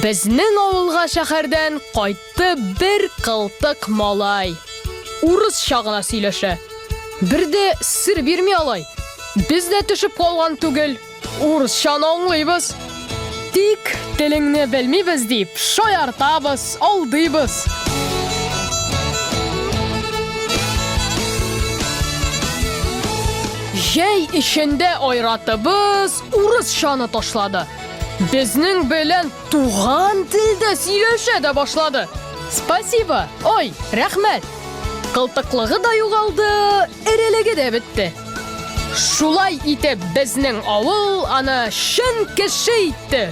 Безнең авылга шәһәрдән кайтты бер кылтык малай. Урысча гына сөйләшә. Бердә сер бирми алай. Без дә төшеп калган түгел. Урысчаны аңлыйбыз. Тик телеңне белмибез дип шаяртабыз, алдыйбыз. Җәй эчендә айратыбыз урысчаны ташлады. Безнең белән туган телдә сөйләшә дә башлады. Спасибо. Ой, рәхмәт. Кылтыклыгы да югалды, эрелеге дә бетте. Шулай итеп безнең авыл аны шын кеше итте.